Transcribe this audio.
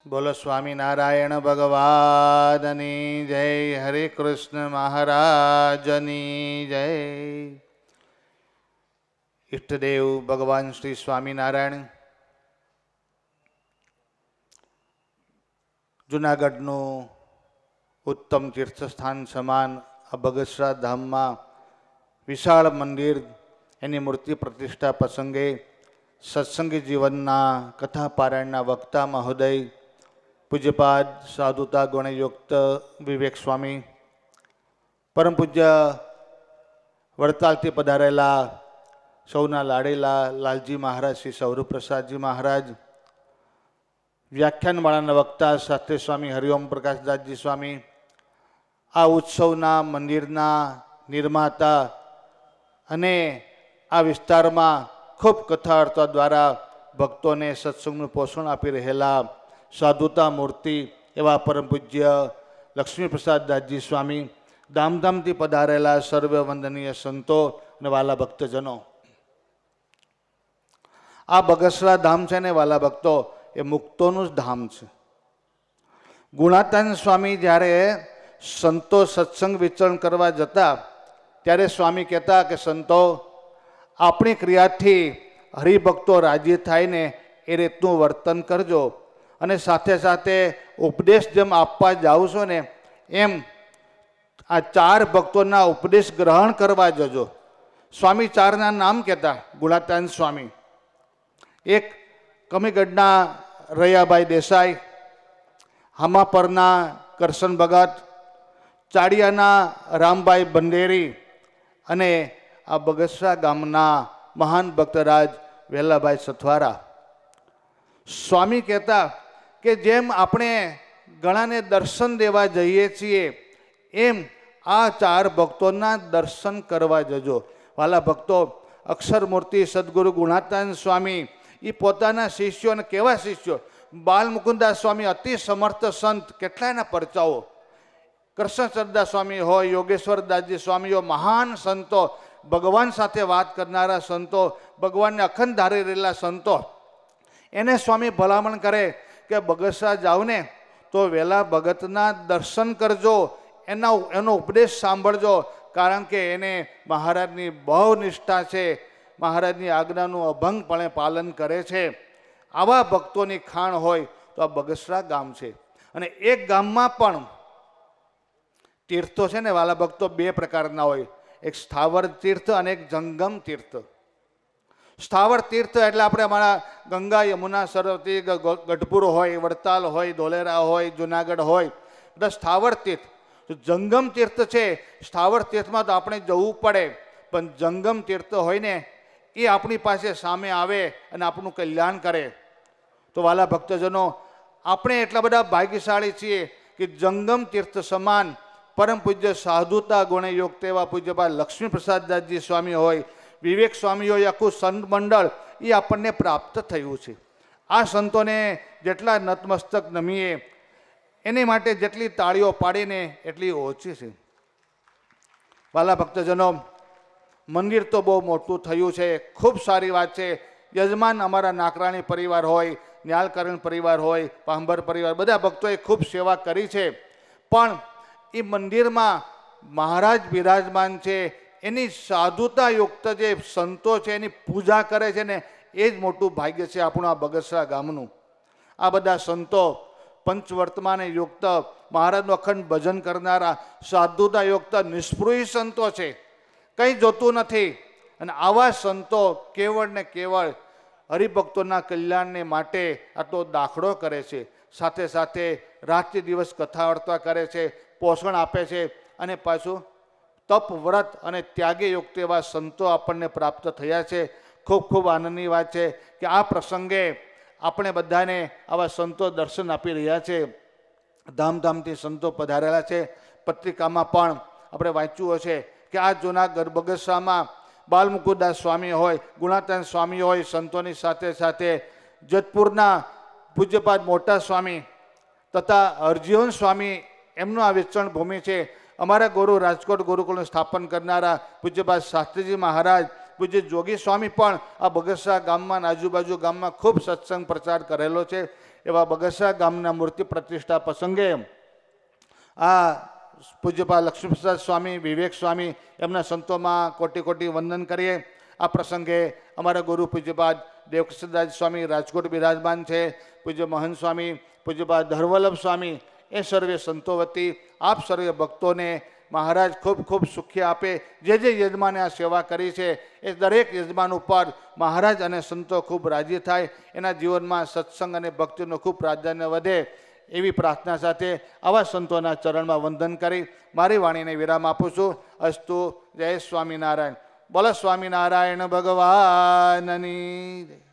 બોલો સ્વામિનારાયણ ભગવાનની જય. હરે કૃષ્ણ મહારાજની જય. ઈષ્ટદેવ ભગવાન શ્રી સ્વામિનારાયણ જુનાગઢનું ઉત્તમ તીર્થસ્થાન સમાન આ બગસરા ધામમાં વિશાળ મંદિર, એની મૂર્તિ પ્રતિષ્ઠા પ્રસંગે સત્સંગી જીવનના કથા પારાયણના વક્તા મહોદય પૂજ્યપાદ સાધુતા ગુણયુક્ત વિવેક સ્વામી, પરમ પૂજ્ય વડતાલથી પધારેલા સૌના લાડેલા લાલજી મહારાજ શ્રી સૌરભપ્રસાદજી મહારાજ, વ્યાખ્યાનમાળાના વક્તા શાસ્ત્રી સ્વામી હરિઓમ પ્રકાશદાસજી સ્વામી, આ ઉત્સવના મંદિરના નિર્માતા અને આ વિસ્તારમાં ખૂબ કથા અર્થો દ્વારા ભક્તોને સત્સંગનું પોષણ આપી રહેલા સાધુતા મૂર્તિ એવા પરમ પૂજ્ય લક્ષ્મીપ્રસાદદાસજી સ્વામી, ધામધામથી પધારેલા સર્વ વંદનીય સંતો અને વાલા ભક્તજનો, આ બગસરા ધામ છે ને વાલા ભક્તો, એ મુક્તોનું જ ધામ છે. ગુણાતાન સ્વામી જ્યારે સંતો સત્સંગ વિચરણ કરવા જતા ત્યારે સ્વામી કહેતા કે સંતો, આપણી ક્રિયાથી હરિભક્તો રાજી થાય ને એ રીતનું વર્તન કરજો, અને સાથે સાથે ઉપદેશ જેમ આપવા જાઓ છો ને એમ આ ચાર ભક્તોના ઉપદેશ ગ્રહણ કરવા જજો. સ્વામી ચારના નામ કહેતા ગુણાતાન સ્વામી. એક કમીગઢના રૈયાભાઈ દેસાઈ, હામાપરના કરશન ભગત, ચાડિયાના રામભાઈ બંડેરી અને આ બગસરા ગામના મહાન ભક્તરાજ વેલાભાઈ સથવારા. સ્વામી કહેતા કે જેમ આપણે ઘણાને દર્શન દેવા જઈએ છીએ એમ આ ચાર ભક્તોના દર્શન કરવા જજો. વાલા ભક્તો, અક્ષરમૂર્તિ સદગુરુ ગુણાતાન સ્વામી એ પોતાના શિષ્યો, અને કેવા શિષ્યો, બાલમુકુદાસ સ્વામી અતિ સમર્થ સંત, કેટલા એના પરચાઓ, કૃષ્ણચરદાસ સ્વામી હોય, યોગેશ્વરદાસજી સ્વામીઓ, મહાન સંતો, ભગવાન સાથે વાત કરનારા સંતો, ભગવાનને અખંડ ધારી રહેલા સંતો, એને સ્વામી ભલામણ કરે કે બગસરા જાઓ ને તો વેલા ભગતના દર્શન કરજો, એનો ઉપદેશ સાંભળજો, કારણ કે એને મહારાજની બહુ નિષ્ઠા છે, મહારાજની આજ્ઞાનું અભંગપણે પાલન કરે છે. આવા ભક્તોની ખાણ હોય તો આ બગસરા ગામ છે. અને એક ગામમાં પણ તીર્થો છે ને વાલા ભક્તો, બે પ્રકારના હોય, એક સ્થાવર તીર્થ અને એક જંગમ તીર્થ. સ્થાવર તીર્થ એટલે આપણે અમારા ગંગા યમુના સરસ્વતી ગઢપુર હોય, વડતાલ હોય, ધોલેરા હોય, જુનાગઢ હોય, બધા સ્થાવર તીર્થ. જંગમ તીર્થ છે, સ્થાવર તીર્થમાં તો આપણે જવું પડે, પણ જંગમ તીર્થ હોય ને એ આપણી પાસે સામે આવે અને આપણું કલ્યાણ કરે. તો વાલા ભક્તજનો, આપણે એટલા બધા ભાગ્યશાળી છીએ કે જંગમ તીર્થ સમાન પરમ પૂજ્ય સાધુતા ગુણયુક્ત એવા પૂજ્યપાદ લક્ષ્મીપ્રસાદદાસજી સ્વામી હોય, વિવેક સ્વામી હોય, આખું સંત મંડળ એ આપણને પ્રાપ્ત થયું છે. આ સંતોને જેટલા નતમસ્તક નમીએ એની માટે જેટલી તાળીઓ પાડીને એટલી ઓછી છે. વાલા ભક્તજનો, મંદિર તો બહુ મોટું થયું છે, ખૂબ સારી વાત છે. યજમાન અમારા નાકરાણી પરિવાર હોય, ન્યાલકરણ પરિવાર હોય, પાંભર પરિવાર, બધા ભક્તોએ ખૂબ સેવા કરી છે. પણ એ મંદિરમાં મહારાજ બિરાજમાન છે, એની સાધુતા યુક્ત જે સંતો છે એની પૂજા કરે છે ને એ જ મોટું ભાગ્ય છે આપણું આ બગસરા ગામનું. આ બધા સંતો પંચવર્તમાન યુક્ત, મહારાજનું અખંડ ભજન કરનારા, સાધુતા યુક્ત નિષ્પૃહી સંતો છે, કંઈ જોતું નથી. અને આવા સંતો કેવળ ને કેવળ હરિભક્તોના કલ્યાણને માટે આટલો દાખલો કરે છે, સાથે સાથે રાત્રિ દિવસ કથા વાર્તા કરે છે, પોષણ આપે છે, અને પાછું તપ વ્રત અને ત્યાગી યુક્ત એવા સંતો આપણને પ્રાપ્ત થયા છે. ખૂબ ખૂબ આનંદની વાત છે કે આ પ્રસંગે આપણે બધાને આવા સંતો દર્શન આપી રહ્યા છે. ધામધામથી સંતો પધારેલા છે. પત્રિકામાં પણ આપણે વાંચ્યું હશે કે આ જૂનાગઢ બગસરામાં બાલમુકુદાસ સ્વામી હોય, ગુણાતાન સ્વામી હોય, સંતોની સાથે સાથે જેતપુરના પૂજ્યપાદ મોટા સ્વામી તથા હરજીવન સ્વામી, એમનું આ વિચરણ ભૂમિ છે. અમારા ગુરુ રાજકોટ ગુરુકુળનું સ્થાપન કરનારા પૂજ્યપાદ શાસ્ત્રીજી મહારાજ, પૂજ્ય જોગી સ્વામી પણ આ બગસરા ગામમાં આજુબાજુ ગામમાં ખૂબ સત્સંગ પ્રચાર કરેલો છે. એવા બગસરા ગામના મૂર્તિ પ્રતિષ્ઠા પ્રસંગે આ પૂજ્યપા લક્ષ્મીપ્રસાદ સ્વામી, વિવેક સ્વામી, એમના સંતોમાં કોટી કોટી વંદન કરીએ. આ પ્રસંગે અમારા ગુરુ પૂજ્યપાદ દેવકૃષ્ણદાસ સ્વામી રાજકોટ બિરાજમાન છે, પૂજ્ય મહંત સ્વામી, પૂજ્યપાદ ધર્વલ્લભ સ્વામી, એ સર્વે સંતો વતી આપ સર્વે ભક્તોને મહારાજ ખૂબ ખૂબ સુખી આપે. જે યજમાને આ સેવા કરી છે એ દરેક યજમાન ઉપર મહારાજ અને સંતો ખૂબ રાજી થાય, એના જીવનમાં સત્સંગ અને ભક્તિનું ખૂબ પ્રાધાન્ય વધે એવી પ્રાર્થના સાથે આવા સંતોના ચરણમાં વંદન કરી મારી વાણીને વિરામ આપું છું. અસ્તુ. જય સ્વામિનારાયણ. બોલો સ્વામિનારાયણ ભગવાનની.